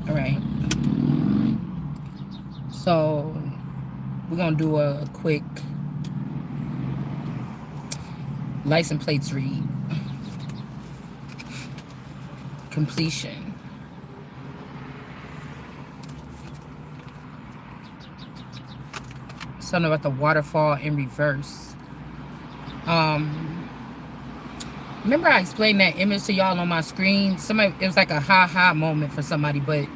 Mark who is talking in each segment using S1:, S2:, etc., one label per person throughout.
S1: All right. So we're gonna do a quick license plates read. Completion. Something about the waterfall in reverse. Um, Remember I explained that image to y'all on my screen? Somebody, it was like a ha-ha moment for somebody, but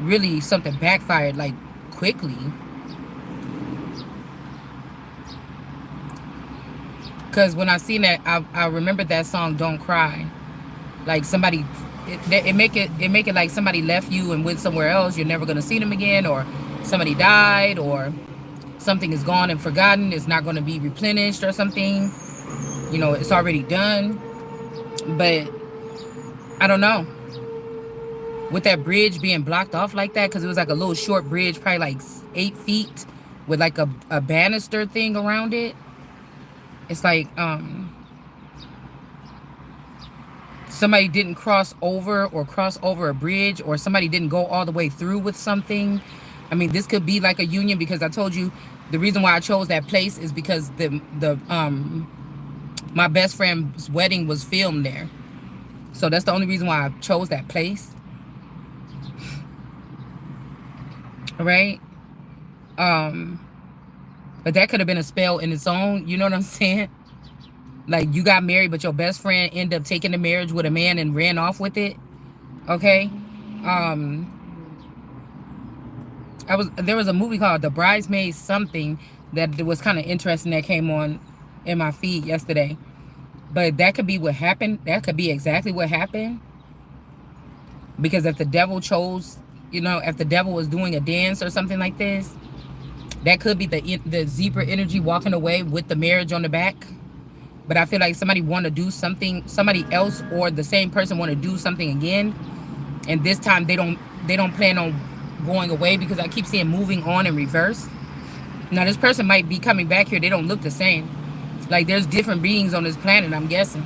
S1: really something backfired like quickly. Because when I seen that, I remembered that song "Don't Cry." Like somebody, it make it like somebody left you and went somewhere else. You're never gonna see them again, or somebody died, or something is gone and forgotten. It's not gonna be replenished or something. You know, it's already done. But I don't know. With that bridge being blocked off like that, because it was like a little short bridge, probably like 8 feet, with like a banister thing around it. It's like somebody didn't cross over or cross over a bridge, or somebody didn't go all the way through with something. I mean, this could be like a union, because I told you the reason why I chose that place is because the my best friend's wedding was filmed there. So that's the only reason why I chose that place. Right? Um but that could have been a spell in its own, you know what I'm saying? Like, you got married, but your best friend ended up taking the marriage with a man and ran off with it. Okay? Um there was a movie called The Bridesmaids something that was kind of interesting that came on in my feed yesterday. But that could be what happened. That could be exactly what happened. Because if the devil chose, if the devil was doing a dance or something like this, that could be the zebra energy walking away with the marriage on the back. But I feel like somebody want to do something, somebody else or the same person want to do something again, and this time they don't plan on going away, because I keep seeing moving on in reverse. Now this person might be coming back here. They don't look the same. Like, there's different beings on this planet, I'm guessing.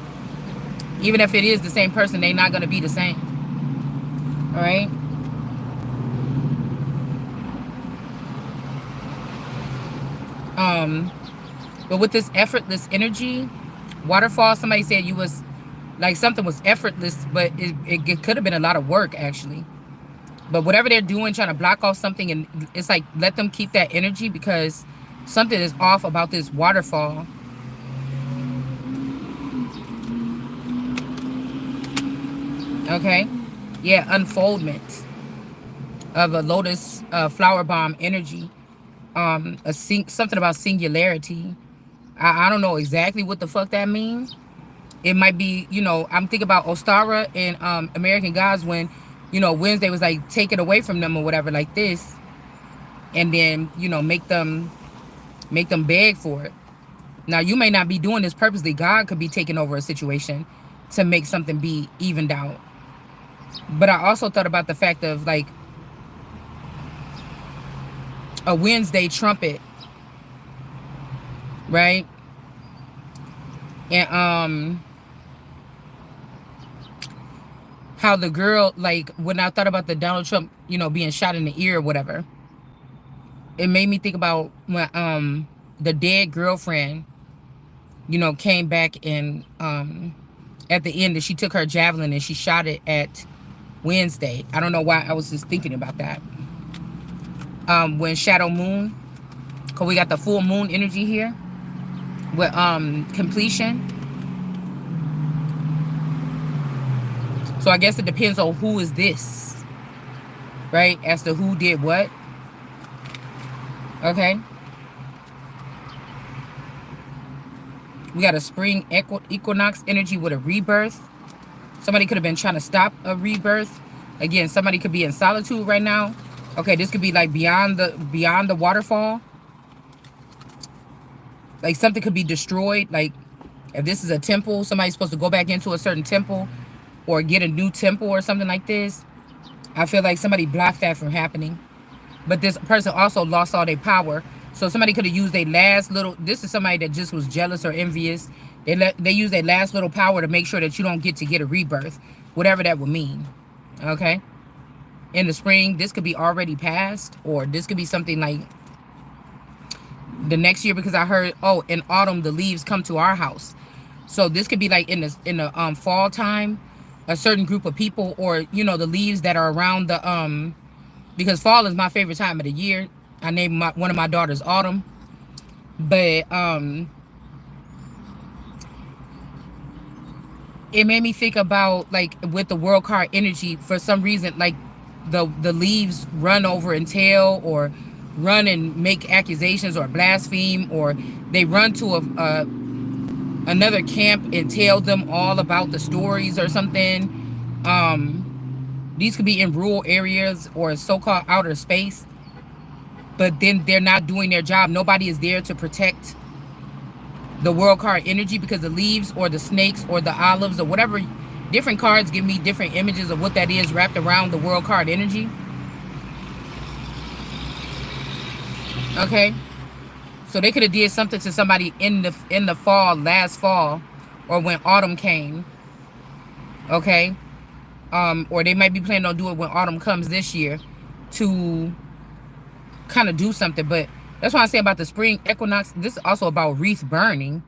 S1: Even if it is the same person, they're not gonna be the same. All right. Um, but with this effortless energy, waterfall, somebody said you was like something was effortless, but it could have been a lot of work actually. But whatever they're doing, trying to block off something, and it's like, let them keep that energy, because something is off about this waterfall. Okay, yeah, unfoldment of a lotus flower bomb energy. Something about singularity. I don't know exactly what the fuck that means. It might be, I'm thinking about Ostara and American Gods, when, Wednesday was like taken away from them or whatever like this, and then, make them beg for it. Now you may not be doing this purposely. God could be taking over a situation to make something be evened out. But I also thought about the fact of like a Wednesday trumpet, right? And how the girl, like, when I thought about the Donald Trump, being shot in the ear or whatever, it made me think about when the dead girlfriend, came back, and at the end, she took her javelin and she shot it at Wednesday. I don't know why I was just thinking about that. When Shadow Moon, because we got the full moon energy here with completion. So I guess it depends on who is this, right? As to who did what. Okay. We got a spring equinox energy with a rebirth. Somebody could have been trying to stop a rebirth. Again, somebody could be in solitude right now. Okay, this could be like beyond the waterfall. Like, something could be destroyed. Like, if this is a temple, somebody's supposed to go back into a certain temple or get a new temple or something like this. I feel like somebody blocked that from happening. But this person also lost all their power. So somebody could have used their last little... This is somebody that just was jealous or envious. They use their last little power to make sure that you don't get a rebirth. Whatever that would mean. Okay? in the spring. This could be already past, or this could be something like the next year, because I heard, oh, in autumn the leaves come to our house. So this could be like in the fall time, a certain group of people, or the leaves that are around the because fall is my favorite time of the year. I named one of my daughters Autumn. But it made me think about, like, with the world card energy, for some reason, like the leaves run over and tell, or run and make accusations, or blaspheme, or they run to another camp and tell them all about the stories or something. These could be in rural areas or so-called outer space, but then they're not doing their job. Nobody is there to protect the world card energy, because the leaves or the snakes or the olives or whatever, different cards give me different images of what that is wrapped around the world card energy. Okay, so they could have did something to somebody in the fall, last fall, or when autumn came. Okay, or they might be planning on doing it when autumn comes this year, to kind of do something. But that's why I say about the spring equinox, this is also about wreath burning.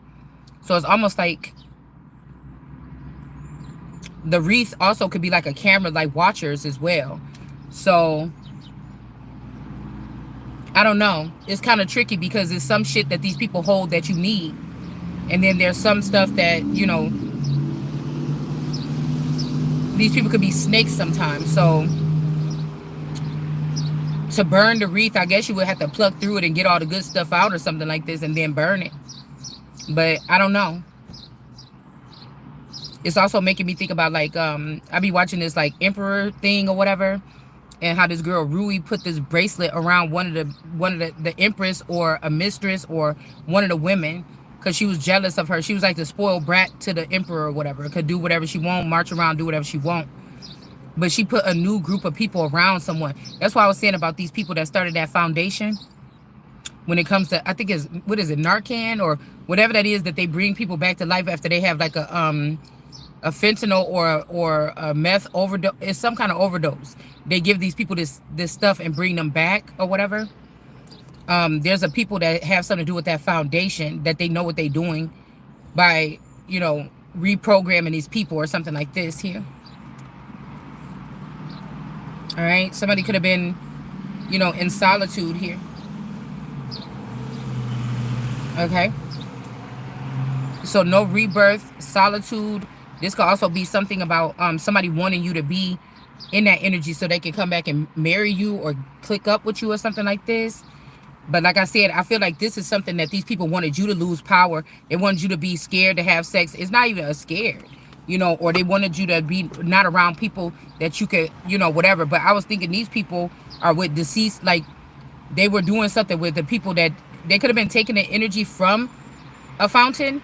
S1: So it's almost like the wreath also could be like a camera, like watchers as well. So I don't know, it's kind of tricky, because it's some shit that these people hold that you need, and then there's some stuff that these people could be snakes sometimes. So to burn the wreath, I guess you would have to pluck through it and get all the good stuff out or something like this, and then burn it. But I don't know. It's also making me think about, like, I be watching this, like, Emperor thing or whatever, and how this girl Rui put this bracelet around one of the empress, or a mistress, or one of the women, because she was jealous of her. She was like the spoiled brat to the emperor or whatever. Could do whatever she want, march around, do whatever she want. But she put a new group of people around someone. That's why I was saying about these people that started that foundation. When it comes to, I think it's, what is it, Narcan or whatever that is, that they bring people back to life after they have like a fentanyl or a meth overdose. It's some kind of overdose. They give these people this stuff and bring them back or whatever. There's a people that have something to do with that foundation, that they know what they're doing by, reprogramming these people or something like this here. All right, somebody could have been, in solitude here. Okay. So no rebirth, solitude. This could also be something about somebody wanting you to be in that energy so they can come back and marry you or click up with you or something like this. But like I said, I feel like this is something that these people wanted you to lose power. They wanted you to be scared to have sex. It's not even a scared, or they wanted you to be not around people that you could, whatever. But I was thinking these people are with deceased, like they were doing something with the people that they could have been taking the energy from a fountain,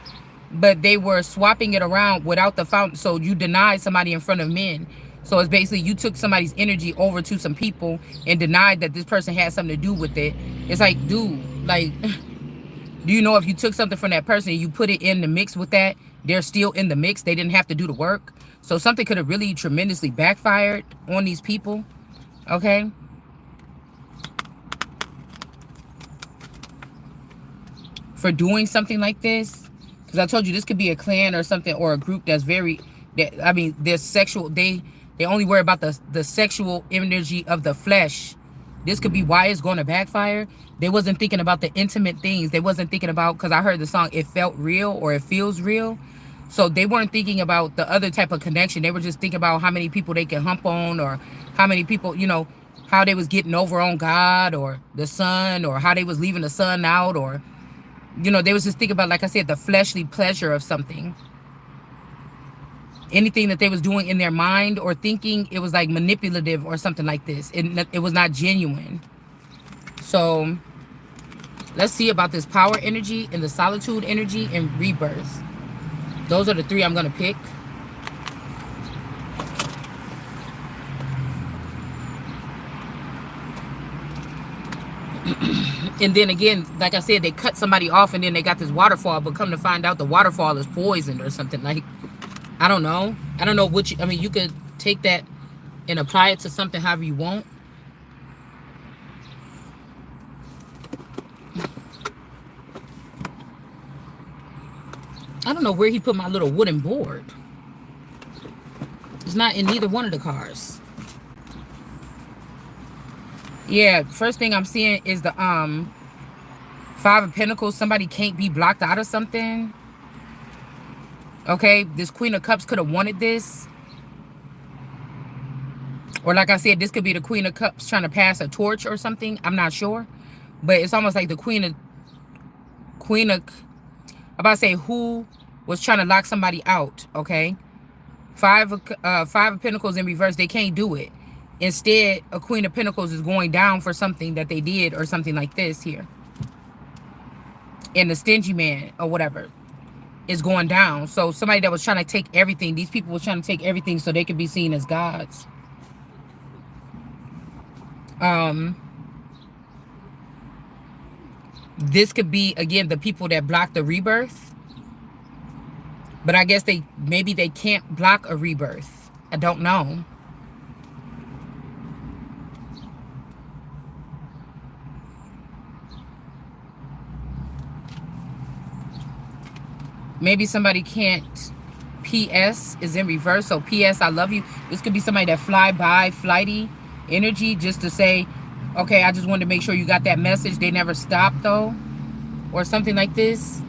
S1: but they were swapping it around without the fountain. So you denied somebody in front of men. So it's basically you took somebody's energy over to some people and denied that this person had something to do with it. It's like, dude, like, do you know if you took something from that person and you put it in the mix with that, they're still in the mix. They didn't have to do the work. So something could have really tremendously backfired on these people. Okay. For doing something like this. Because I told you this could be a clan or something, or a group that's very, I mean, they're sexual. They only worry about the sexual energy of the flesh. This could be why it's going to backfire. They wasn't thinking about the intimate things. They wasn't thinking about, because I heard the song, It Felt Real, or It Feels Real. So they weren't thinking about the other type of connection. They were just thinking about how many people they can hump on, or how many people, how they was getting over on God or the sun, or how they was leaving the sun out, or, they was just thinking about, like I said, the fleshly pleasure of something. Anything that they was doing in their mind or thinking, it was like manipulative or something like this. It was not genuine. So let's see about this power energy and the solitude energy and rebirth. Those are the three I'm going to pick. And then again, like I said, they cut somebody off and then they got this waterfall, but come to find out the waterfall is poisoned or something. Like, I don't know. I don't know which, I mean, you could take that and apply it to something however you want. I don't know where he put my little wooden board. It's not in neither one of the cars. Yeah, first thing I'm seeing is the Five of Pentacles. Somebody can't be blocked out of something. Okay, this Queen of Cups could have wanted this. Or like I said, this could be the Queen of Cups trying to pass a torch or something. I'm not sure. But it's almost like the Queen of I'm about to say who was trying to lock somebody out, okay? Five of Pentacles in reverse, they can't do it. Instead, a Queen of Pentacles is going down for something that they did or something like this here. And the Stingy Man or whatever is going down. So somebody that was trying to take everything, these people were trying to take everything so they could be seen as gods. This could be, again, the people that block the rebirth. But I guess maybe they can't block a rebirth. I don't know. Maybe somebody can't. PS is in reverse. So PS, I love you. This could be somebody that fly by, flighty energy, just to say, okay, I just wanted to make sure you got that message. They never stopped though. Or something like this.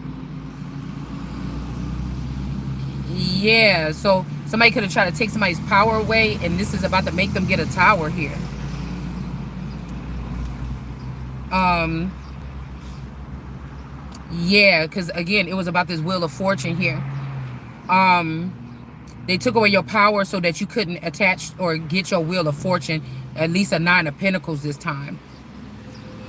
S1: Yeah, so somebody could have tried to take somebody's power away, and this is about to make them get a tower here. Yeah, because again, it was about this Wheel of Fortune here. They took away your power so that you couldn't attach or get your Wheel of Fortune, at least a 9 of Pentacles this time.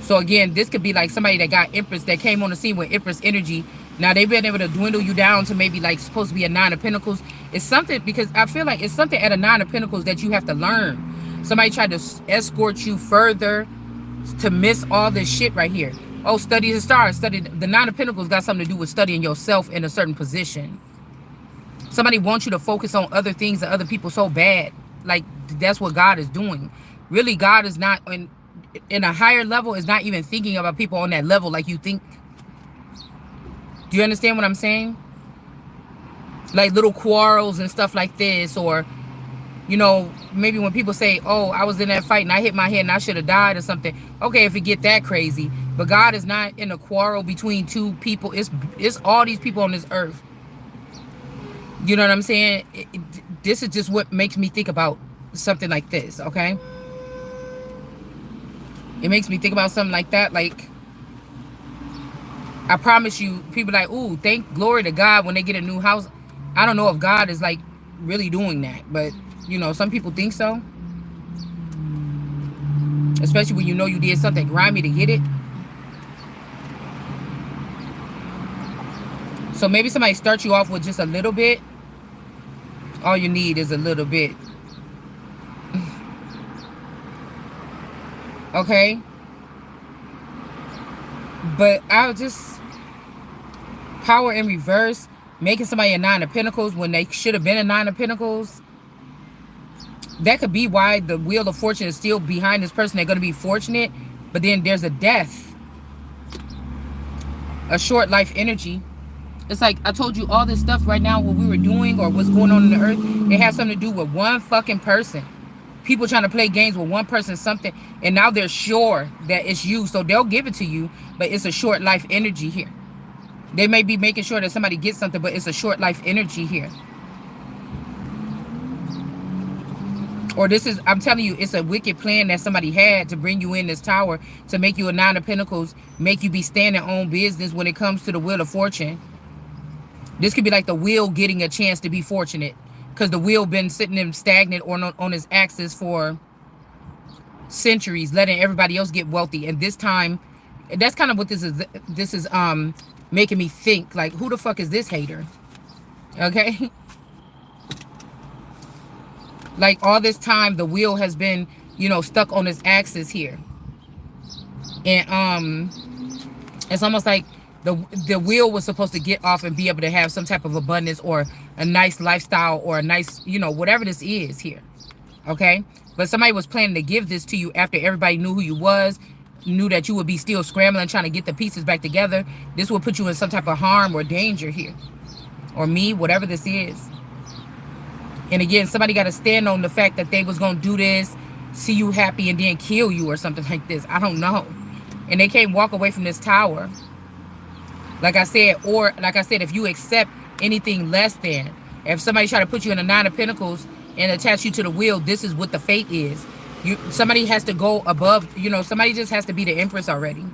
S1: So again, this could be like somebody that got Empress, that came on the scene with Empress energy. Now they've been able to dwindle you down to maybe like supposed to be a 9 of Pentacles. It's something, because I feel like it's something at a 9 of Pentacles that you have to learn. Somebody tried to escort you further to miss all this shit right here. Oh, study the stars. Study the 9 of Pentacles got something to do with studying yourself in a certain position. Somebody wants you to focus on other things and other people so bad. Like, that's what God is doing. Really, God is not in a higher level, is not even thinking about people on that level like you think. Do you understand what I'm saying? Like little quarrels and stuff like this, or, you know, maybe when people say, oh, I was in that fight and I hit my head and I should have died or something. Okay, if it get that crazy. But God is not in a quarrel between two people. It's all these people on this earth. You know what I'm saying? This is just what makes me think about something like this, okay? It makes me think about something like that. Like, I promise you, people like, ooh, thank glory to God when they get a new house. I don't know if God is like really doing that, but you know, some people think so. Especially when you know you did something grimy to get it. So maybe somebody starts you off with just a little bit. All you need is a little bit. Okay? But I was just... Power in reverse. Making somebody a 9 of Pentacles when they should have been a 9 of Pentacles. That could be why the Wheel of Fortune is still behind this person. They're going to be fortunate. But then there's a death. A short life energy. It's like I told you all this stuff right now, what we were doing or what's going on in the earth, it has something to do with one fucking person. People trying to play games with one person, something, and now they're sure that it's you, so they'll give it to you, but it's a short life energy here. They may be making sure that somebody gets something, but it's a short life energy here. Or this is, I'm telling you, it's a wicked plan that somebody had to bring you in this tower, to make you a 9 of Pentacles, make you be standing on business when it comes to the Wheel of Fortune. This could be like the wheel getting a chance to be fortunate, because the wheel been sitting in stagnant or on its axis for centuries, letting everybody else get wealthy. And this time, that's kind of what this is. This is making me think, like, who the fuck is this hater? Okay. Like, all this time, the wheel has been, you know, stuck on its axis here. And it's almost like the wheel was supposed to get off and be able to have some type of abundance or a nice lifestyle or a nice, you know, whatever this is here. Okay? But somebody was planning to give this to you after everybody knew who you was, knew that you would be still scrambling, trying to get the pieces back together. This will put you in some type of harm or danger here. Or me, whatever this is. And again, somebody got to stand on the fact that they was going to do this, see you happy, and then kill you or something like this. I don't know. And they can't walk away from this tower. Like I said, or like I said, if you accept anything less than, if somebody try to put you in a Nine of Pentacles and attach you to the wheel, this is what the fate is. Somebody has to go above, you know, somebody just has to be the Empress already.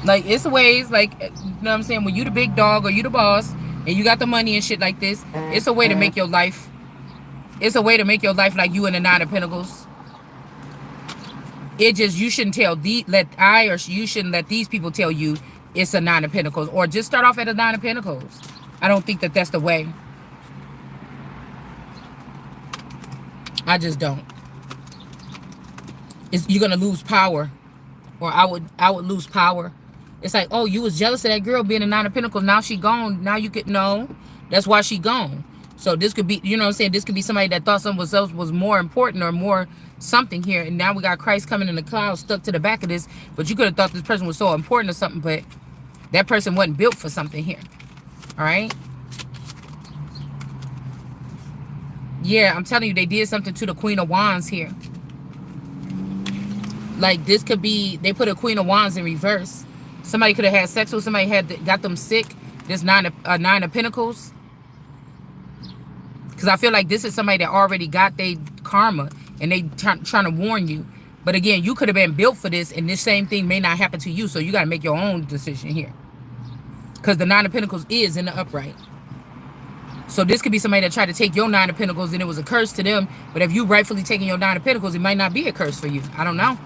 S1: Like, it's ways, like, you know what I'm saying, when you the big dog or you the boss and you got the money and shit like this, it's a way to make your life, it's a way to make your life like you in the Nine of Pentacles. It just, you shouldn't tell you shouldn't let these people tell you it's a Nine of Pentacles, or just start off at a Nine of Pentacles. I don't think that that's the way. I just don't. You're gonna lose power, or I would lose power. It's like, oh, you was jealous of that girl being a Nine of Pentacles. Now she gone. Now you could know. That's why she gone. So this could be, you know what I'm saying? This could be somebody that thought something else was more important or more something here. And now we got Christ coming in the clouds stuck to the back of this. But you could have thought this person was so important or something. But that person wasn't built for something here. All right? Yeah, I'm telling you, they did something to the Queen of Wands here. Like, this could be, they put a Queen of Wands in reverse. Somebody could have had sex with somebody, got them sick. This Nine of Pentacles. Because I feel like this is somebody that already got their karma. And they trying to warn you. But again, you could have been built for this. And this same thing may not happen to you. So you got to make your own decision here. Because the Nine of Pentacles is in the upright. So this could be somebody that tried to take your Nine of Pentacles and it was a curse to them. But if you rightfully taking your Nine of Pentacles, it might not be a curse for you. I don't know.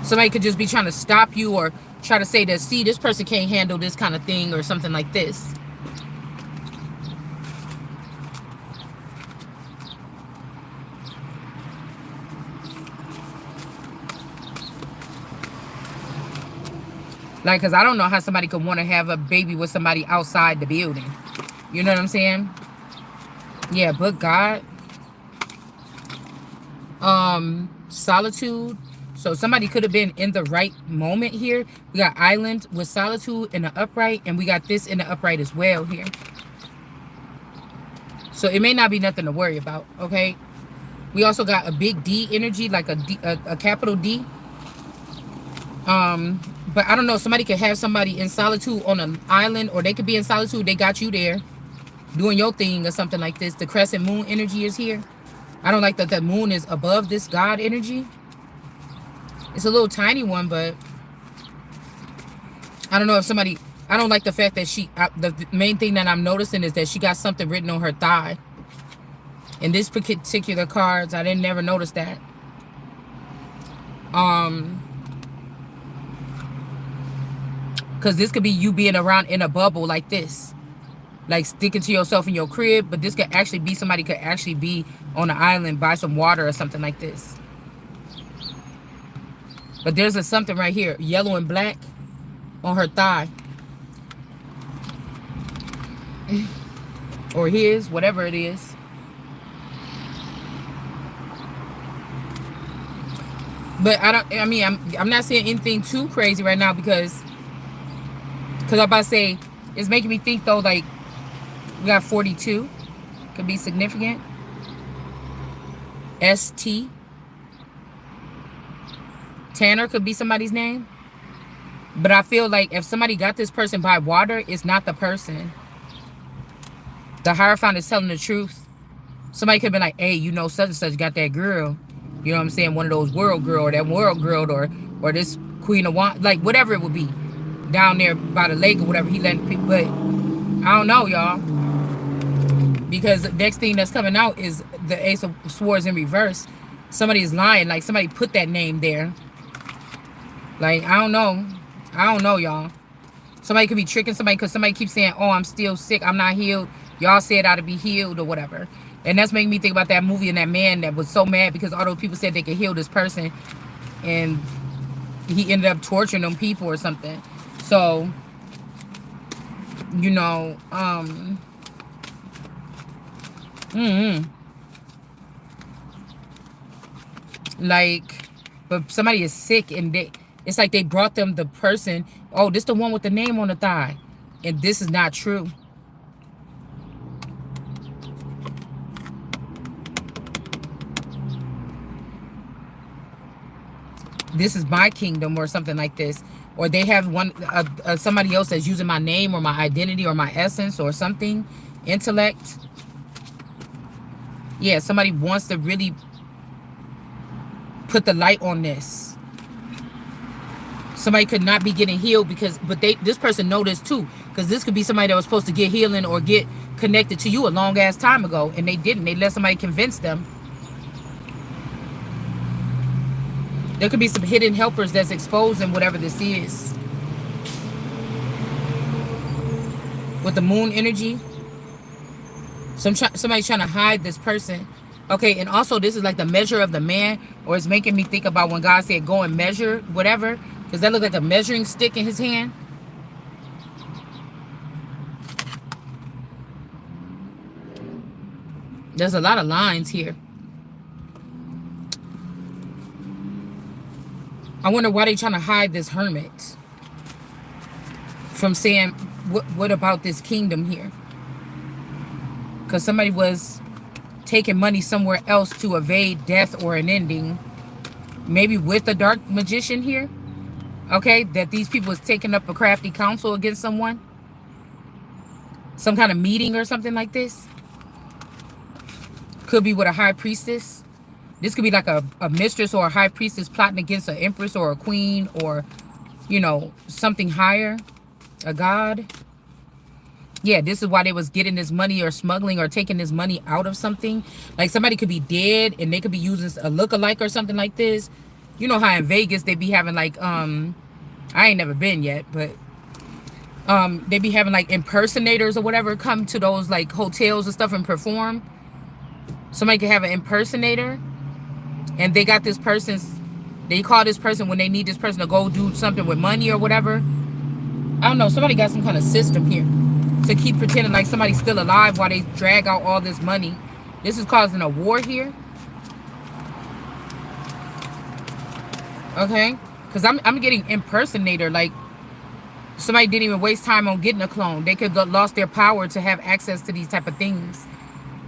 S1: Somebody could just be trying to stop you or try to say that, see, this person can't handle this kind of thing or something like this. Like, because I don't know how somebody could want to have a baby with somebody outside the building. You know what I'm saying? Yeah, but God. Solitude. So somebody could have been in the right moment here. We got Island with Solitude in the upright. And we got this in the upright as well here. So it may not be nothing to worry about, okay? We also got a big D energy, like a capital D. But I don't know. Somebody could have somebody in solitude on an island. Or they could be in solitude. They got you there doing your thing or something like this. The crescent moon energy is here. I don't like that the moon is above this God energy. It's a little tiny one, but I don't know if somebody, I don't like the fact that the main thing that I'm noticing is that she got something written on her thigh. In this particular cards, I didn't never notice that. Because this could be you being around in a bubble like this. Like sticking to yourself in your crib. But this could actually be, somebody could actually be on an island by some water or something like this. But there's something right here, yellow and black, on her thigh. Or his, whatever it is. But I'm not saying anything too crazy right now because I'm about to say, it's making me think though, like, we got 42. Could be significant. ST. Tanner could be somebody's name. But I feel like if somebody got this person by water, it's not the person. The Hierophant is telling the truth. Somebody could have been like, hey, you know, such and such got that girl. You know what I'm saying? One of those world girl or that world girl or this Queen of Wands. Like, whatever it would be. Down there by the lake or whatever. He let people. But I don't know, y'all. Because the next thing that's coming out is the Ace of Swords in reverse. Somebody is lying. Like, somebody put that name there. Like, I don't know, y'all. Somebody could be tricking somebody because somebody keeps saying, oh, I'm still sick. I'm not healed. Y'all said I ought to be healed or whatever. And that's making me think about that movie and that man that was so mad because all those people said they could heal this person. And he ended up torturing them people or something. So, You know, mm, like, but somebody is sick and it's like they brought them the person. Oh, this the one with the name on the thigh, and this is not true. This is my kingdom or something like this, or they have one somebody else that's using my name or my identity or my essence or something, intellect. Yeah, somebody wants to really put the light on this. Somebody could not be getting healed because, but this person know this too, because this could be somebody that was supposed to get healing or get connected to you a long ass time ago, and they didn't. They let somebody convince them. There could be some hidden helpers that's exposing whatever this is. With the moon energy, somebody's trying to hide this person. Okay, and also this is like the measure of the man, or it's making me think about when God said go and measure whatever, because that looked like a measuring stick in his hand. There's a lot of lines here. I wonder why they're trying to hide this hermit from saying, what about this kingdom here? Because somebody was taking money somewhere else to evade death or an ending. Maybe with a dark magician here. Okay, that these people was taking up a crafty counsel against someone. Some kind of meeting or something like this. Could be with a high priestess. This could be like a mistress or a high priestess plotting against an empress or a queen or, you know, something higher. A god. Yeah, this is why they was getting this money or smuggling or taking this money out of something. Like somebody could be dead and they could be using a lookalike or something like this. You know how in Vegas they be having like, I ain't never been yet, but they be having like impersonators or whatever come to those like hotels and stuff and perform. Somebody could have an impersonator and they got this person's, they call this person when they need this person to go do something with money or whatever. I don't know, somebody got some kind of system here to keep pretending like somebody's still alive while they drag out all this money. This is causing a war here. Okay, because I'm getting impersonator, like somebody didn't even waste time on getting a clone. They could have lost their power to have access to these type of things,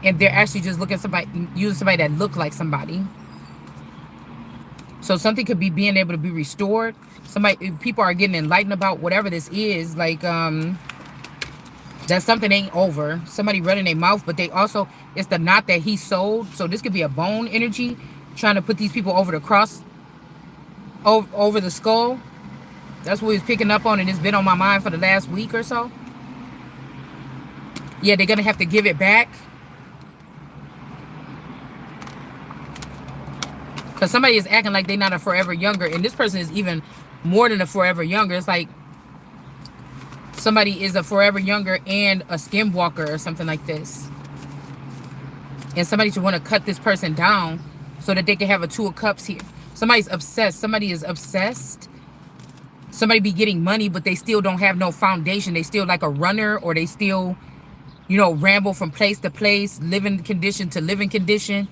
S1: and they're actually just looking at somebody, using somebody that looked like somebody. So something could be being able to be restored. Somebody, people are getting enlightened about whatever this is. Like that something ain't over. Somebody running their mouth, but they also, it's the knot that he sold. So this could be a bone energy trying to put these people over the cross, over the skull. That's what he's picking up on, and it's been on my mind for the last week or so. Yeah, they're gonna have to give it back. Because somebody is acting like they're not a forever younger, and this person is even more than a forever younger. It's like somebody is a forever younger and a skinwalker or something like this. And somebody should want to cut this person down so that they can have a Two of Cups here. Somebody's obsessed. Somebody is obsessed. Somebody be getting money, but they still don't have no foundation. They still like a runner, or they still, you know, ramble from place to place, living condition to living condition.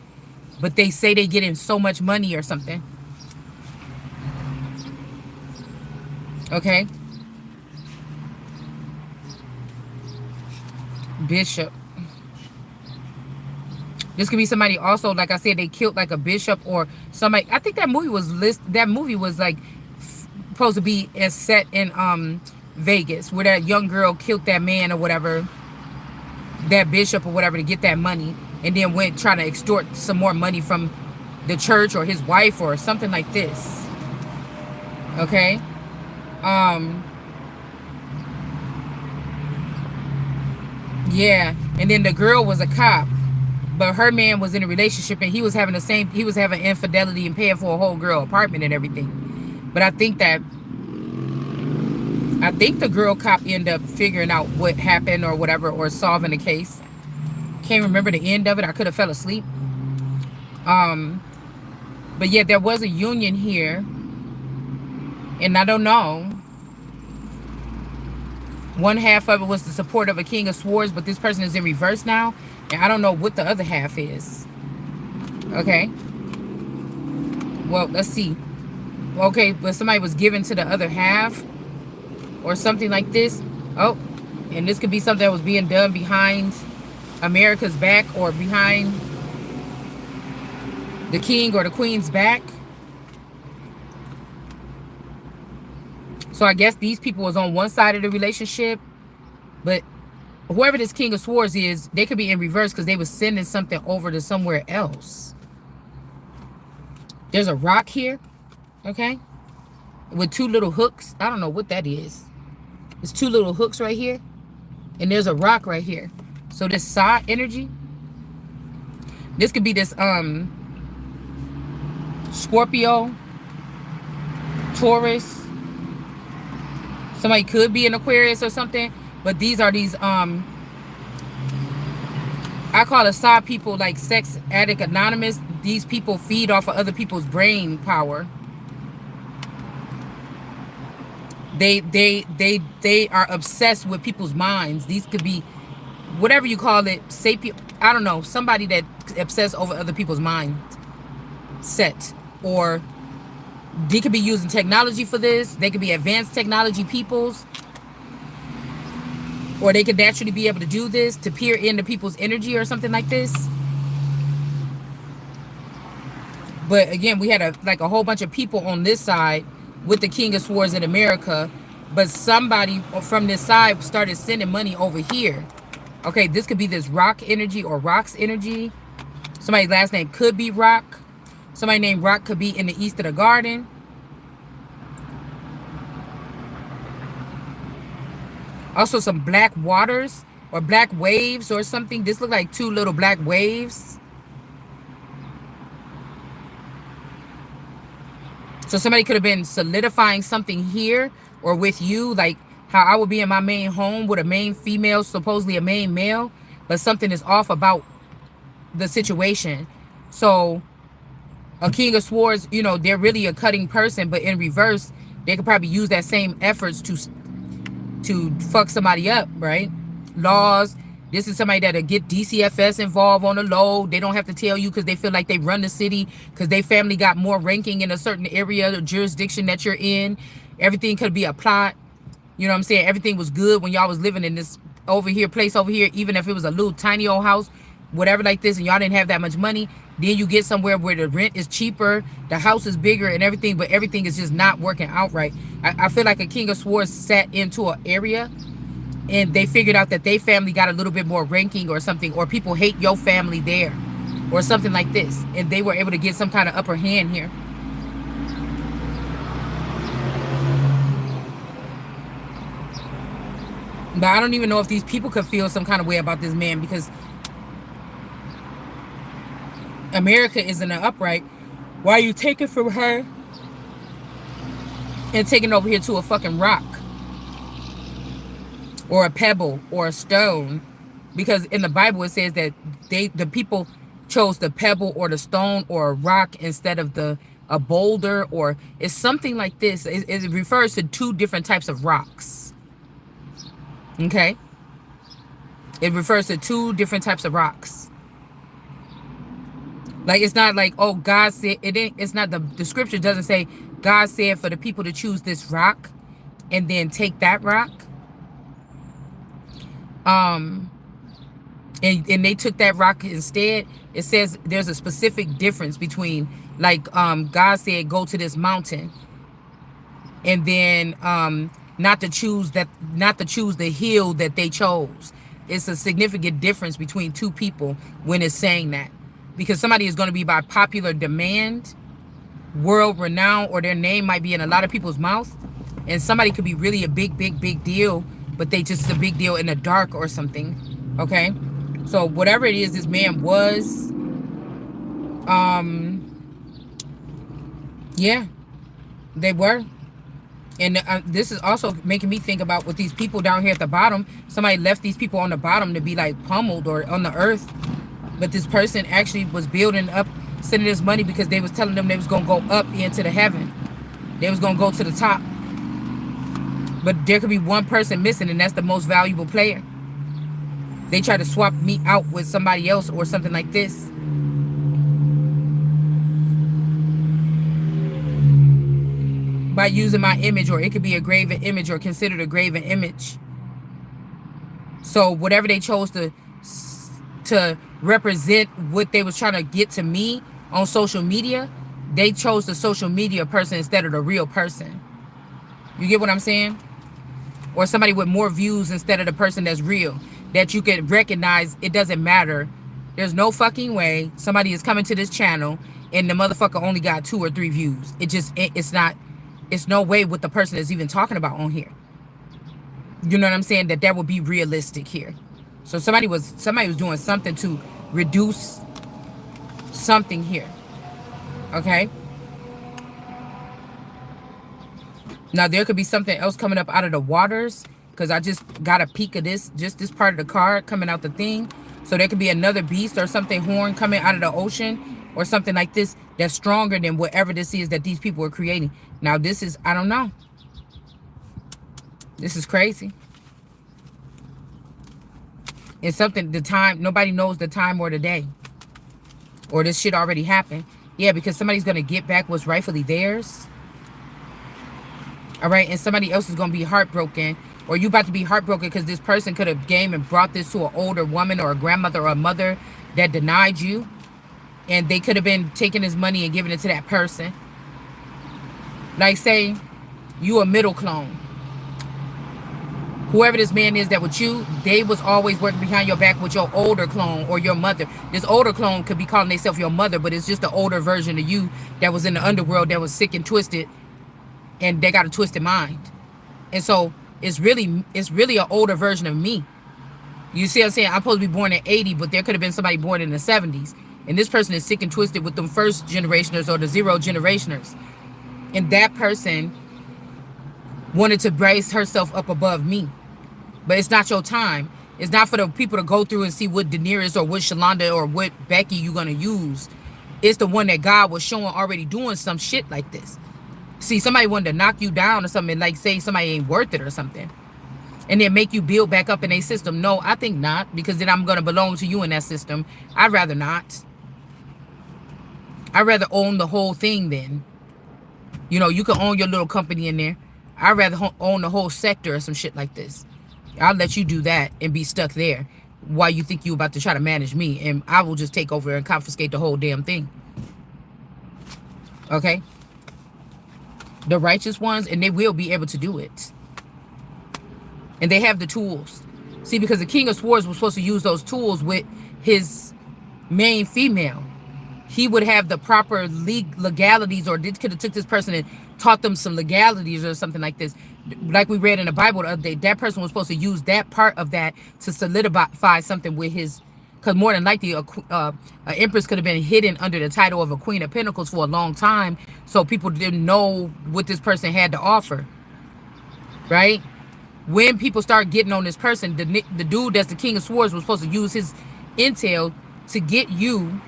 S1: But they say they getting so much money or something. Okay. Bishop. This could be somebody also, like I said, they killed like a bishop or somebody. I think that movie was like supposed to be set in Vegas, where that young girl killed that man or whatever, that bishop or whatever, to get that money, and then went trying to extort some more money from the church or his wife or something like this. Okay. Yeah, and then the girl was a cop, but her man was in a relationship, and he was having infidelity and paying for a whole girl apartment and everything. But I think the girl cop ended up figuring out what happened or whatever, or solving the case. Can't remember the end of it. I could have fell asleep. But yeah, there was a union here, and I don't know. One half of it was the support of a king of swords, but this person is in reverse now. And I don't know what the other half is. Okay. Well, let's see. Okay, but somebody was given to the other half or something like this. Oh, and this could be something that was being done behind America's back or behind the king or the queen's back. So I guess these people was on one side of the relationship, but whoever this king of swords is, they could be in reverse because they was sending something over to somewhere else. There's a rock here, okay, with two little hooks. I don't know what that is. There's two little hooks right here, and there's a rock right here. So this side energy, this could be this Scorpio, Taurus. Somebody could be an Aquarius or something, but these are these I call it side people, like Sex Addict Anonymous. These people feed off of other people's brain power. They are obsessed with people's minds. These could be whatever you call it, sapient, I don't know, somebody that obsessed over other people's mind set. Or they could be using technology for this. They could be advanced technology peoples. Or they could naturally be able to do this, to peer into people's energy or something like this. But again, we had a whole bunch of people on this side with the King of Swords in America. But somebody from this side started sending money over here. Okay, this could be this Rock energy or Rock's energy. Somebody's last name could be Rock. Somebody named Rock could be in the east of the garden. Also some black waters or black waves or something. This looked like two little black waves. So somebody could have been solidifying something here or with you, like how I would be in my main home with a main female, supposedly a main male, but something is off about the situation. So a King of Swords, you know, they're really a cutting person, but in reverse, they could probably use that same efforts to fuck somebody up, right? Laws. This is somebody that'll get DCFS involved on the low. They don't have to tell you because they feel like they run the city because they family got more ranking in a certain area or jurisdiction that you're in. Everything could be a plot. You know what I'm saying? Everything was good when y'all was living in this place over here, even if it was a little tiny old house, whatever like this, and y'all didn't have that much money. Then you get somewhere where the rent is cheaper, the house is bigger and everything, but everything is just not working out right. I feel like a King of Swords sat into an area and they figured out that they family got a little bit more ranking or something, or people hate your family there or something like this, and they were able to get some kind of upper hand here. But I don't even know if these people could feel some kind of way about this man, because America is in the upright. Why are you taking from her and taking over here to a fucking rock or a pebble or a stone? Because in the Bible it says that the people chose the pebble or the stone or a rock instead of a boulder, or it's something like this. It refers to two different types of rocks. Okay, it refers to two different types of rocks. Like, it's not like, oh, God said it ain't. It's not the scripture doesn't say God said for the people to choose this rock and then take that rock. And they took that rock instead. It says there's a specific difference between, like, God said go to this mountain, and then not to choose the hill that they chose. It's a significant difference between two people when it's saying that, because somebody is going to be by popular demand, world renowned, or their name might be in a lot of people's mouth, and somebody could be really a big deal, but they just a big deal in the dark or something. Okay, so whatever it is this man was, yeah, they were. And this is also making me think about with these people down here at the bottom. Somebody left these people on the bottom to be like pummeled or on the earth. But this person actually was building up, sending this money because they was telling them they was going to go up into the heaven. They was going to go to the top. But there could be one person missing, and that's the most valuable player. They try to swap me out with somebody else or something like this. By using my image, or it could be a graven image or considered a graven image. So whatever they chose to represent what they was trying to get to me on social media, they chose the social media person instead of the real person. You get what I'm saying? Or somebody with more views instead of the person that's real, that you can recognize. It doesn't matter. There's no fucking way somebody is coming to this channel and the motherfucker only got 2 or 3 views. It's no way what the person is even talking about on here. You know what I'm saying? That would be realistic here. So somebody was doing something to reduce something here. Okay? Now there could be something else coming up out of the waters, because I just got a peek of this, just this part of the card coming out the thing. So there could be another beast or something, horn coming out of the ocean or something like this that's stronger than whatever this is that these people are creating. Now this is, I don't know. This is crazy. It's something, the time, nobody knows the time or the day. Or this shit already happened. Yeah, because somebody's going to get back what's rightfully theirs. All right, and somebody else is going to be heartbroken. Or you about to be heartbroken because this person could have came and brought this to an older woman or a grandmother or a mother that denied you. And they could have been taking his money and giving it to that person. Like, say, you a middle clone. Whoever this man is that with you, they was always working behind your back with your older clone or your mother. This older clone could be calling themselves your mother, but it's just the older version of you that was in the underworld that was sick and twisted, and they got a twisted mind. And so it's really an older version of me. You see what I'm saying? I'm supposed to be born in 80, but there could have been somebody born in the 70s. And this person is sick and twisted with them first generationers or the 0 generationers. And that person wanted to brace herself up above me. But it's not your time. It's not for the people to go through and see what Daenerys or what Shalonda or what Becky you're going to use. It's the one that God was showing already doing some shit like this. See, somebody wanted to knock you down or something, like say somebody ain't worth it or something. And then make you build back up in a system. No, I think not, because then I'm going to belong to you in that system. I'd rather not. I'd rather own the whole thing then. You know, you can own your little company in there. I'd rather own the whole sector or some shit like this. I'll let you do that and be stuck there while you think you about to try to manage me. And I will just take over and confiscate the whole damn thing. Okay? The righteous ones, and they will be able to do it. And they have the tools. See, because the King of Swords was supposed to use those tools with his main female. He would have the proper legalities, or could have took this person and taught them some legalities or something like this. Like we read in the Bible the other day, that person was supposed to use that part of that to solidify something with his, because more than likely an empress could have been hidden under the title of a Queen of Pentacles for a long time, so people didn't know what this person had to offer, right? When people start getting on this person, the dude that's the King of Swords was supposed to use his intel to get you,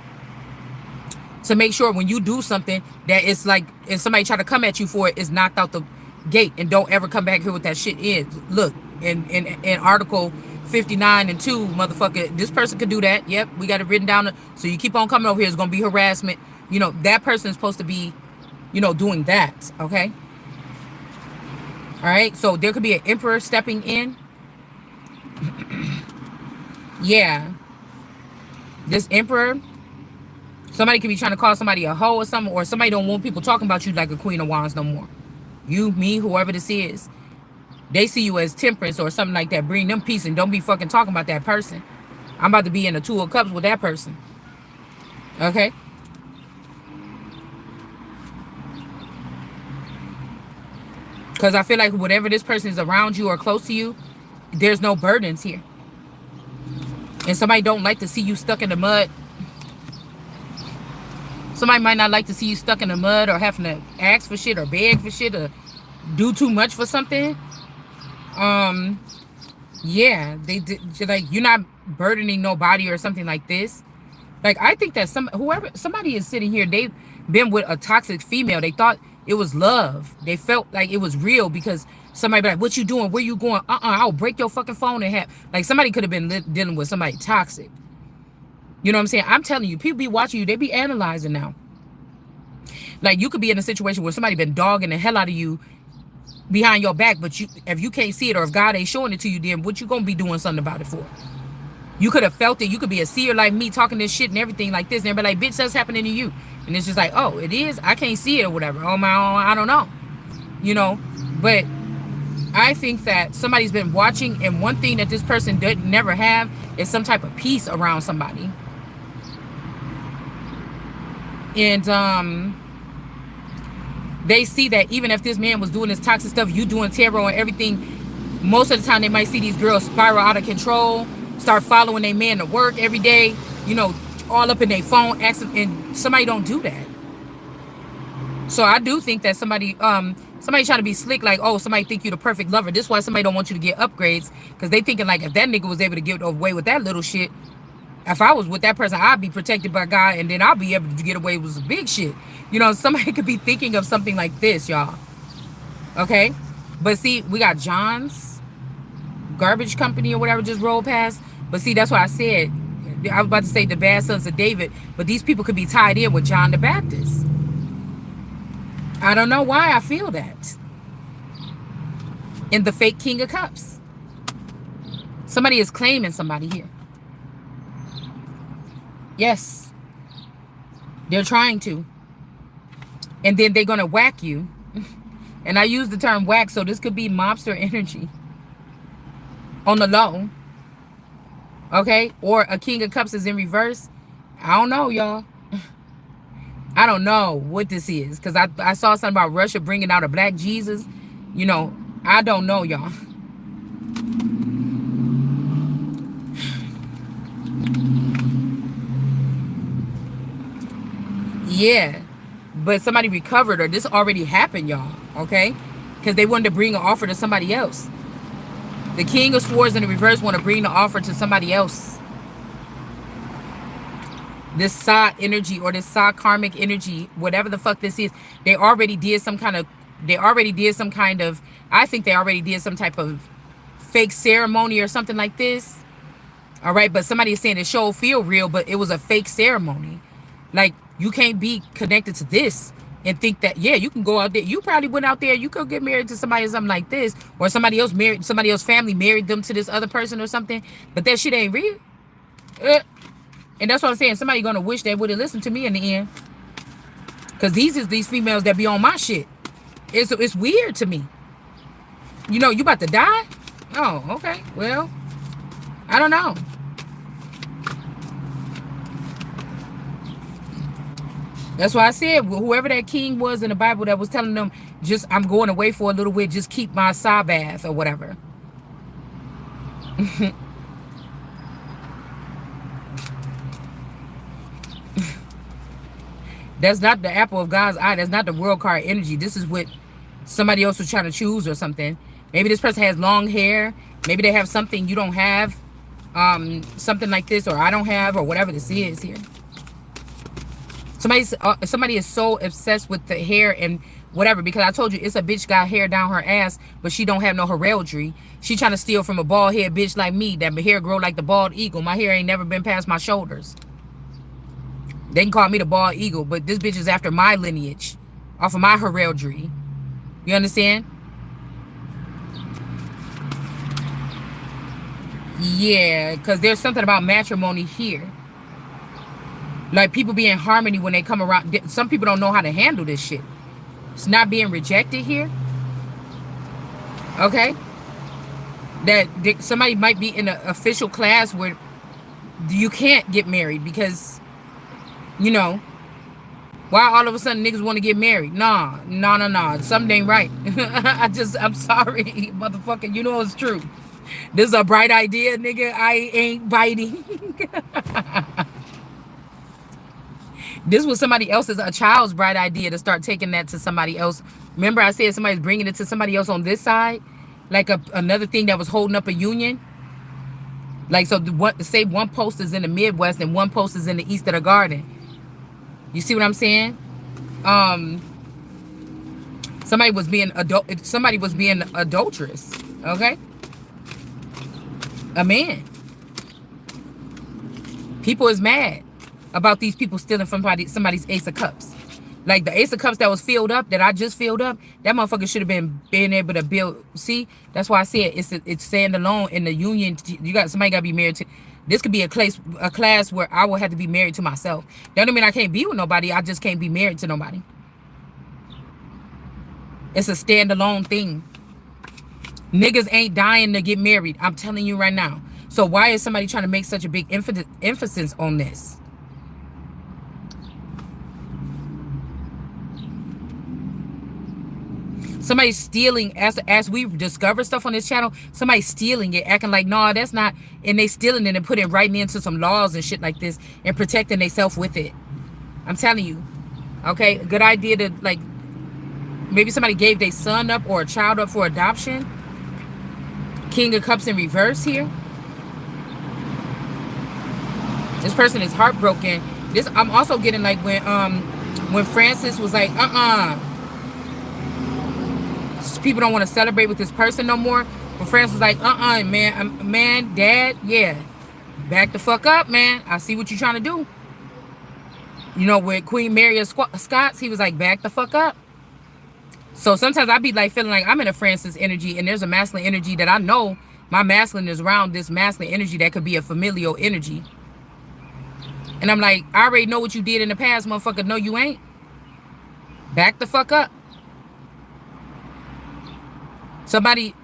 S1: to make sure when you do something that it's like, if somebody try to come at you for it, it's knocked out the gate, and don't ever come back here with that shit is. Look, in Article 59 and 2, motherfucker, this person could do that. Yep, we got it written down. So you keep on coming over here, it's going to be harassment. You know, that person is supposed to be, you know, doing that, okay? All right, so there could be an emperor stepping in. Yeah. This emperor, somebody could be trying to call somebody a hoe or something, or somebody don't want people talking about you like a Queen of Wands no more. You, me, whoever this is, they see you as temperance or something like that. Bring them peace and don't be fucking talking about that person. I'm about to be in a 2 of Cups with that person. Okay? Because I feel like whatever this person is around you or close to you, there's no burdens here. And somebody don't like to see you stuck in the mud. Somebody might not like to see you stuck in the mud or having to ask for shit or beg for shit or do too much for something. Yeah, like, you're not burdening nobody or something like this. Like, I think that somebody is sitting here, they've been with a toxic female. They thought it was love. They felt like it was real because Somebody be like, what you doing? Where you going? I'll break your fucking phone in half. Like, somebody could have been dealing with somebody toxic. You know what I'm saying? I'm telling you, people be watching you. They be analyzing now. Like, you could be in a situation where somebody been dogging the hell out of you behind your back, but if you can't see it, or if God ain't showing it to you, then what you gonna be doing something about it for? You could have felt it. You could be a seer like me, talking this shit and everything like this, and everybody like, bitch, that's happening to you. And it's just like, oh, it is? I can't see it or whatever. On my own, I don't know. You know? But I think that somebody's been watching, and one thing that this person did never have is some type of peace around somebody. And they see that even if this man was doing this toxic stuff, you doing tarot and everything, most of the time they might see these girls spiral out of control, start following their man to work every day, you know, all up in their phone, and somebody don't do that. So I do think that somebody trying to be slick, like, oh, somebody think you the perfect lover. This is why somebody don't want you to get upgrades, because they thinking like, if that nigga was able to get away with that little shit, if I was with that person, I'd be protected by God, and then I'll be able to get away with some big shit. You know, somebody could be thinking of something like this, y'all. Okay? But see, we got John's garbage company or whatever just rolled past. But see, that's why I said, I was about to say the bad sons of David, but these people could be tied in with John the Baptist. I don't know why I feel that. In the fake King of Cups. Somebody is claiming somebody here. Yes. They're trying to. And then they're going to whack you. And I use the term whack, so this could be mobster energy. On the low. Okay? Or a King of Cups is in reverse. I don't know, y'all. I don't know what this is. Because I saw something about Russia bringing out a black Jesus. You know, I don't know, y'all. Yeah. But somebody recovered, or this already happened, y'all. Okay? Because they wanted to bring an offer to somebody else. The King of Swords in the reverse want to bring the offer to somebody else. This Sa energy, or this Sa karmic energy, whatever the fuck this is, they already did some kind of, I think they already did some type of fake ceremony or something like this. All right, but somebody is saying the show feel real, but it was a fake ceremony. Like, you can't be connected to this and think that, yeah, you can go out there. You probably went out there, you could get married to somebody or something like this, or somebody else family married them to this other person or something, but that shit ain't real. And that's what I'm saying. Somebody gonna wish they would have listened to me in the end. Because these females that be on my shit. It's weird to me. You know, you about to die? Oh, okay. Well, I don't know. That's why I said, whoever that king was in the Bible that was telling them, just, I'm going away for a little bit, just keep my Sabbath or whatever. That's not the apple of God's eye. That's not the world card energy. This is what somebody else was trying to choose or something. Maybe this person has long hair. Maybe they have something you don't have. Something like this, or I don't have, or whatever this is here. Somebody is so obsessed with the hair and whatever, because I told you it's a bitch got hair down her ass, but she don't have no heraldry. She trying to steal from a bald head bitch like me that my hair grow like the bald eagle. My hair ain't never been past my shoulders. They can call me the bald eagle, but this bitch is after my lineage, off of my heraldry. You understand? Yeah, because there's something about matrimony here. Like, people be in harmony when they come around. Some people don't know how to handle this shit. It's not being rejected here. Okay? That somebody might be in an official class where you can't get married because, you know, why all of a sudden niggas want to get married? Nah. Something ain't right. I'm sorry, motherfucker. You know it's true. This is a bright idea, nigga. I ain't biting. This was somebody else's, a child's bright idea to start taking that to somebody else. Remember I said somebody's bringing it to somebody else on this side? Like another thing that was holding up a union? Like, so say one post is in the Midwest and one post is in the east of the garden. You see what I'm saying? Somebody was being adulterous. Okay? A man. People is mad about these people stealing from somebody's Ace of Cups. Like the Ace of Cups that was filled up, that I just filled up, that motherfucker should have been able to build. See, that's why I said it's stand alone in the union. Somebody got to be married to. This could be a class where I will have to be married to myself. That don't mean I can't be with nobody. I just can't be married to nobody. It's a standalone thing. Niggas ain't dying to get married. I'm telling you right now. So why is somebody trying to make such a big emphasis on this? Somebody's stealing, as we discover stuff on this channel, somebody's stealing it, acting like, no, that's not, and they stealing it and putting it right into some laws and shit like this and protecting themselves with it. I'm telling you. Okay, a good idea to, like, maybe somebody gave their son up or a child up for adoption. King of Cups in reverse here. This person is heartbroken. I'm also getting like when Francis was like, people don't want to celebrate with this person no more. When Francis was like, man, dad, yeah, back the fuck up, man. I see what you're trying to do. You know, with Queen Mary of Scots, he was like, back the fuck up. So sometimes I be like feeling like I'm in a Francis energy, and there's a masculine energy that I know my masculine is around this masculine energy that could be a familial energy. And I'm like, I already know what you did in the past, motherfucker. No, you ain't. Back the fuck up. Somebody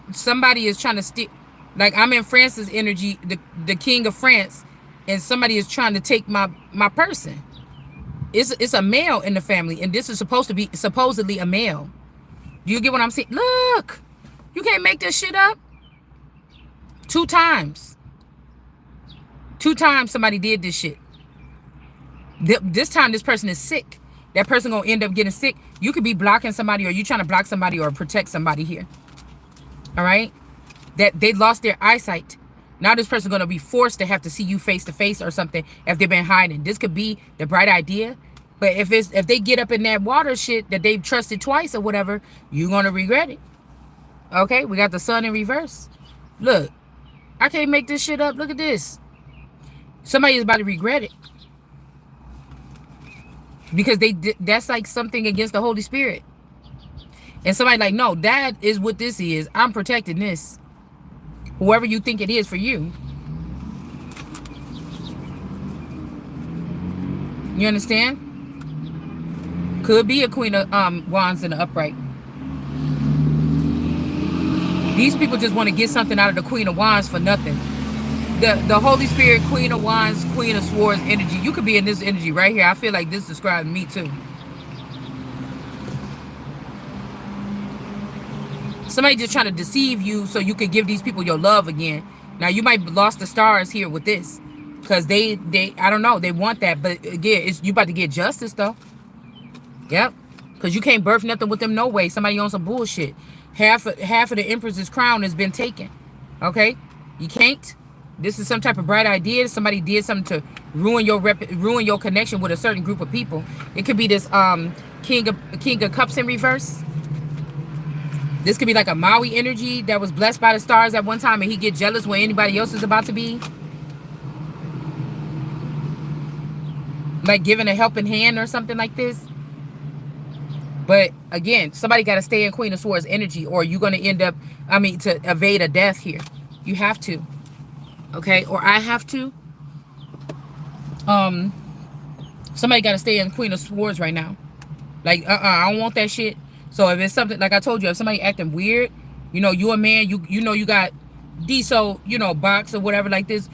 S1: is trying to stick. Like, I'm in Francis energy, the king of France, and somebody is trying to take my person. It's a male in the family, and this is supposed to be supposedly a male. Do you get what I'm saying? Look, you can't make this shit up. 2 times. 2 times somebody did this shit. This time this person is sick. That person gonna end up getting sick. You could be blocking somebody, or you trying to block somebody or protect somebody here. All right? That they lost their eyesight. Now this person gonna be forced to have to see you face to face or something if they've been hiding. This could be the bright idea. But if they get up in that water shit that they've trusted twice or whatever, you're gonna regret it. Okay, we got the sun in reverse. Look, I can't make this shit up. Look at this. Somebody is about to regret it. Because that's like something against the Holy Spirit. And somebody like, no, that is what this is. I'm protecting this. Whoever you think it is for you. You understand? Could be a Queen of Wands in the upright. These people just want to get something out of the Queen of Wands for nothing. The Holy Spirit, Queen of Wands, Queen of Swords energy. You could be in this energy right here. I feel like this describes me too. Somebody just trying to deceive you so you can give these people your love again. Now you might have lost the stars here with this. Because they I don't know, they want that. But again, you about to get justice though. Yep. Because you can't birth nothing with them no way. Somebody on some bullshit. Half of the Empress's crown has been taken. Okay? You can't. This is some type of bright idea. Somebody did something to ruin your connection with a certain group of people. It could be this King of Cups in reverse. This could be like a Maui energy that was blessed by the stars at one time, and he get jealous when anybody else is about to be. Like giving a helping hand or something like this. But again, somebody got to stay in Queen of Swords energy, or you're going to end up, to evade a death here. You have to. Okay? Or I have to. Somebody got to stay in Queen of Swords right now. Like, I don't want that shit. So if it's something, like I told you, if somebody acting weird, you a man, you know you got diesel, box or whatever like this.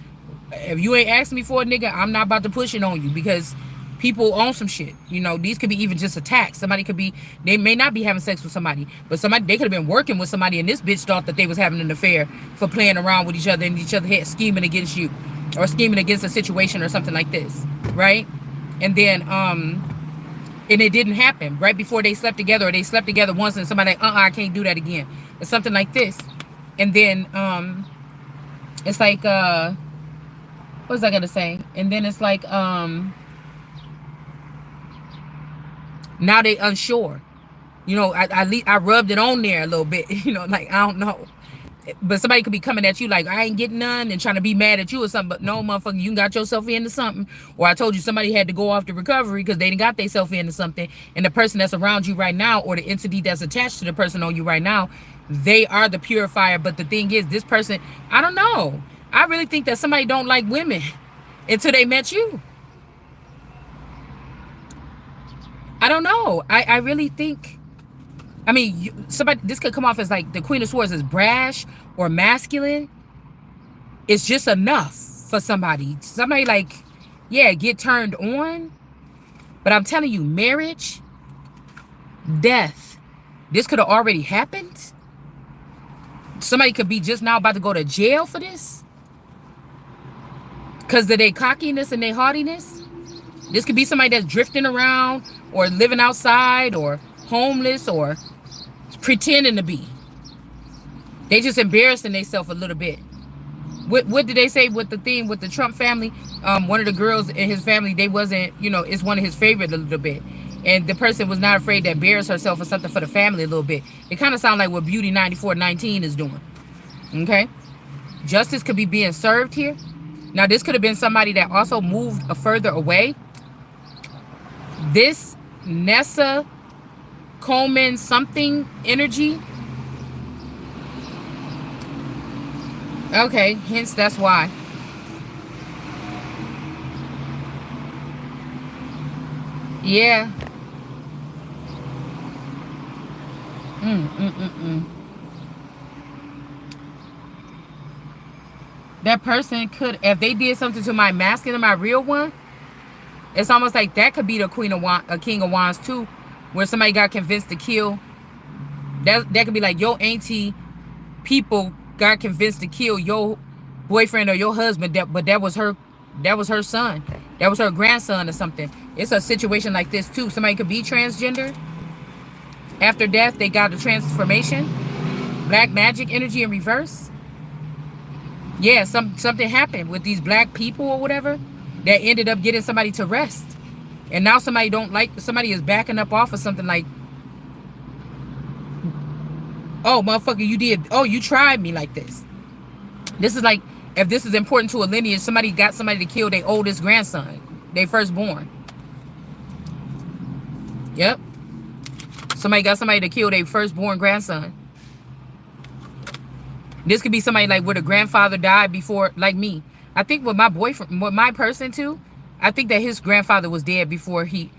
S1: If you ain't asking me for it, nigga, I'm not about to push it on you, because people own some shit. These could be even just attacks. Somebody could be, they may not be having sex with somebody, but they could have been working with somebody, and this bitch thought that they was having an affair for playing around with each other, and each other had scheming against you or scheming against a situation or something like this, right? And then and it didn't happen right before they slept together, or they slept together once and somebody like, I can't do that again, or something like this. And then it's like what was I gonna say? And then it's like now they unsure. You know, I rubbed it on there a little bit. You know, like, I don't know. But somebody could be coming at you like, I ain't getting none, and trying to be mad at you or something. But no, motherfucker, you got yourself into something. Or I told you somebody had to go off the recovery because they didn't got themselves into something. And the person that's around you right now, or the entity that's attached to the person on you right now, they are the purifier. But the thing is, this person, I don't know. I really think that somebody don't like women until they met you. I don't know. I really think, I mean, somebody, this could come off as like the Queen of Swords is brash or masculine. It's just enough for somebody. Somebody like, yeah, get turned on. But I'm telling you, marriage, death, this could have already happened. Somebody could be just now about to go to jail for this because of their cockiness and their haughtiness. This could be somebody that's drifting around or living outside or homeless or pretending to be. They just embarrassing themselves a little bit. What did they say with the thing with the Trump family? One of the girls in his family, they wasn't, you know, it's one of his favorite a little bit. And the person was not afraid to embarrass herself or something for the family a little bit. It kind of sounds like what Beauty 9419 is doing. Okay? Justice could be being served here. Now, this could have been somebody that also moved further away. This Nessa Coleman something energy. Okay, hence that's why. Yeah. That person could, if they did something to my masculine, my real one, it's almost like that could be the Queen of Wands, a King of Wands too, where somebody got convinced to kill. That could be like your auntie people got convinced to kill your boyfriend or your husband, but that was her son. That was her grandson or something. It's a situation like this too. Somebody could be transgender. After death, they got a transformation. Black magic energy in reverse. Yeah, something happened with these black people or whatever that ended up getting somebody to rest. And now somebody is backing up off of something like, oh, motherfucker, you tried me like this. This is like, if this is important to a lineage, somebody got somebody to kill their oldest grandson, their firstborn. Yep. Somebody got somebody to kill their firstborn grandson. This could be somebody like where the grandfather died before, like me. I think with my boyfriend, with my person too, I think that his grandfather was dead before he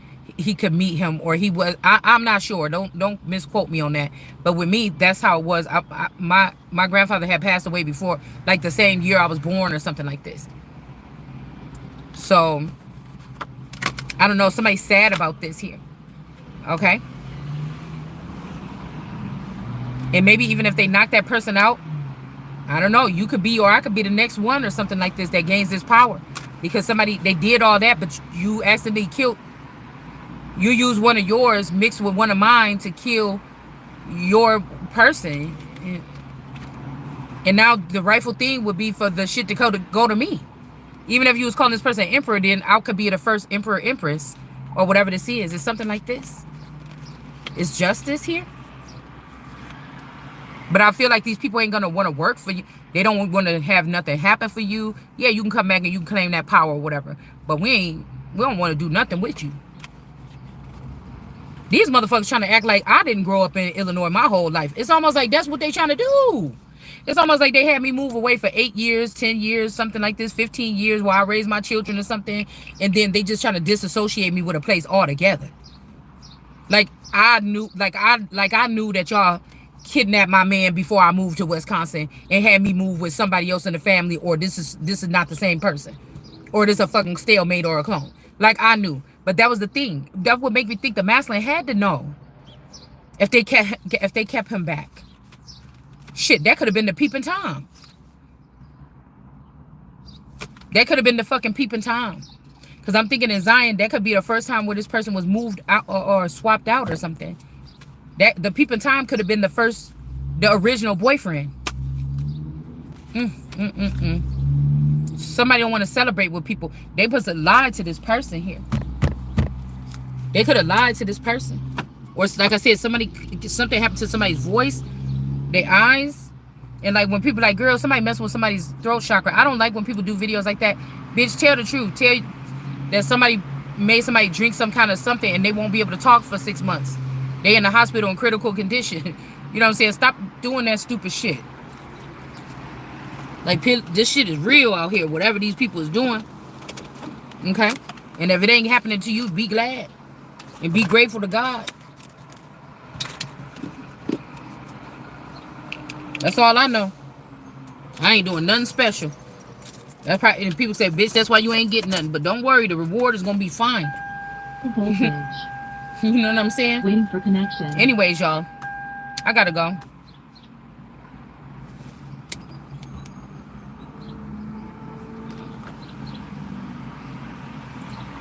S1: could meet him, or he was. I'm not sure. Don't misquote me on that. But with me, that's how it was. My grandfather had passed away before, like the same year I was born or something like this. So I don't know. Somebody's sad about this here. Okay. And maybe even if they knock that person out, I don't know, you could be, or I could be the next one or something like this that gains this power. Because somebody, they did all that, but you accidentally killed, you used one of yours mixed with one of mine to kill your person. And now the rightful thing would be for the shit to go to me. Even if you was calling this person emperor, then I could be the first emperor, empress, or whatever this is. It's something like this. Is justice here? But I feel like these people ain't going to want to work for you. They don't want to have nothing happen for you. Yeah, you can come back and you can claim that power or whatever. But we don't want to do nothing with you. These motherfuckers trying to act like I didn't grow up in Illinois my whole life. It's almost like that's what they trying to do. It's almost like they had me move away for 8 years, 10 years, something like this, 15 years while I raised my children or something. And then they just trying to disassociate me with a place altogether. Like I knew that y'all kidnapped my man before I moved to Wisconsin and had me move with somebody else in the family, or this is not the same person, or this a fucking stalemate or a clone. Like I knew, but that was the thing. That would make me think the masculine had to know if they kept him back. Shit, that could have been the peeping Tom. That could have been the fucking peeping Tom. Because I'm thinking in Zion, that could be the first time where this person was moved out or swapped out or something. That the peeping Tom could have been the original boyfriend. Somebody don't want to celebrate with people. They must have lied to this person here. They could have lied to this person. Or like I said, something happened to somebody's voice, their eyes. And like when people like, girl, somebody messing with somebody's throat chakra. I don't like when people do videos like that. Bitch, tell the truth. Tell that somebody made somebody drink some kind of something and they won't be able to talk for 6 months. They in the hospital in critical condition. You know what I'm saying? Stop doing that stupid shit. Like, this shit is real out here, whatever these people is doing. Okay? And if it ain't happening to you, be glad. And be grateful to God. That's all I know. I ain't doing nothing special. That's probably, and people say, bitch, that's why you ain't getting nothing. But don't worry, the reward is going to be fine. You know what I'm saying?
S2: Waiting for connection.
S1: Anyways, y'all, I got to go.